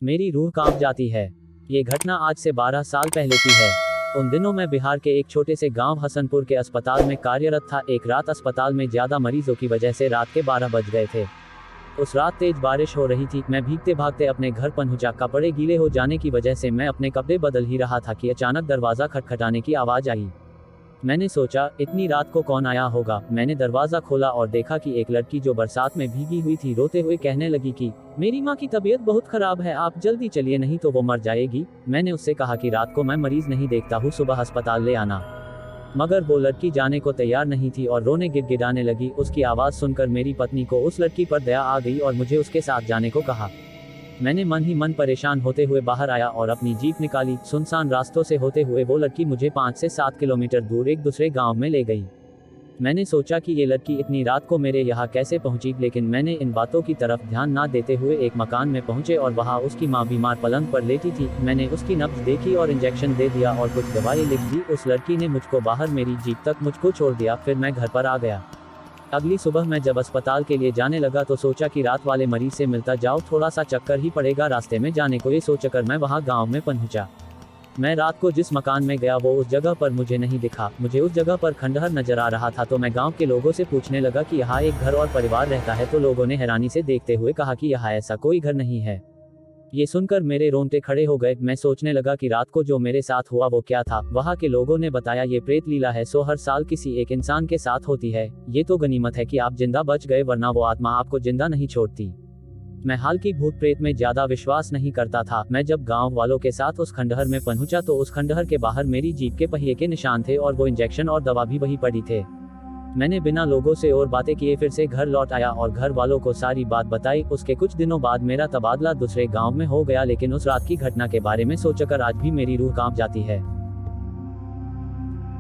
मेरी रूह कांप जाती है। ये घटना आज से 12 साल पहले की है। उन दिनों मैं बिहार के एक छोटे से गांव हसनपुर के अस्पताल में कार्यरत था। एक रात अस्पताल में ज्यादा मरीजों की वजह से रात के 12 बज गए थे। उस रात तेज बारिश हो रही थी। मैं भीगते भागते अपने घर पहुंचा। कपड़े गीले हो जाने की वजह से मैं अपने कपड़े बदल ही रहा था कि अचानक दरवाजा खटखटाने की आवाज आई। मैंने सोचा इतनी रात को कौन आया होगा। मैंने दरवाजा खोला और देखा कि एक लड़की जो बरसात में भीगी हुई थी रोते हुए कहने लगी कि मेरी माँ की तबीयत बहुत खराब है, आप जल्दी चलिए नहीं तो वो मर जाएगी। मैंने उससे कहा कि रात को मैं मरीज नहीं देखता हूँ, सुबह अस्पताल ले आना। मगर वो लड़की जाने को तैयार नहीं थी और रोने गिड़गिड़ाने लगी। उसकी आवाज़ सुनकर मेरी पत्नी को उस लड़की पर दया आ गई और मुझे उसके साथ जाने को कहा। मैंने मन ही मन परेशान होते हुए बाहर आया और अपनी जीप निकाली। सुनसान रास्तों से होते हुए वो लड़की मुझे 5 से 7 किलोमीटर दूर एक दूसरे गांव में ले गई। मैंने सोचा कि ये लड़की इतनी रात को मेरे यहाँ कैसे पहुंची, लेकिन मैंने इन बातों की तरफ ध्यान ना देते हुए एक मकान में पहुंचे और वहाँ उसकी माँ बीमार पलंग पर लेटी थी। मैंने उसकी नब्ज देखी और इंजेक्शन दे दिया और कुछ दवाई लिख दी। उस लड़की ने मुझको बाहर मेरी जीप तक मुझको छोड़ दिया। फिर मैं घर पर आ गया। अगली सुबह मैं जब अस्पताल के लिए जाने लगा तो सोचा कि रात वाले मरीज से मिलता जाओ, थोड़ा सा चक्कर ही पड़ेगा रास्ते में जाने को। ये सोचकर मैं वहाँ गाँव में पहुँचा। मैं रात को जिस मकान में गया वो उस जगह पर मुझे नहीं दिखा। मुझे उस जगह पर खंडहर नजर आ रहा था। तो मैं गांव के लोगों से पूछने लगा कि यहाँ एक घर और परिवार रहता है। तो लोगों ने हैरानी से देखते हुए कहा कि यहाँ ऐसा कोई घर नहीं है। ये सुनकर मेरे रोंगटे खड़े हो गए। मैं सोचने लगा कि रात को जो मेरे साथ हुआ वो क्या था। वहाँ के लोगों ने बताया ये प्रेत लीला है, सो हर साल किसी एक इंसान के साथ होती है। ये तो गनीमत है कि आप जिंदा बच गए, वरना वो आत्मा आपको जिंदा नहीं छोड़ती। मैं हाल की भूत प्रेत में ज्यादा विश्वास नहीं करता था। मैं जब गांव वालों के साथ उस खंडहर में पहुंचा तो उस खंडहर के बाहर मेरी जीप के पहिए के निशान थे और वो इंजेक्शन और दवा भी वहीं पड़ी थे। मैंने बिना लोगों से और बातें किए फिर से घर लौट आया और घर वालों को सारी बात बताई। उसके कुछ दिनों बाद मेरा तबादला दूसरे गांव में हो गया, लेकिन उस रात की घटना के बारे में सोचकर आज भी मेरी रूह कांप जाती है।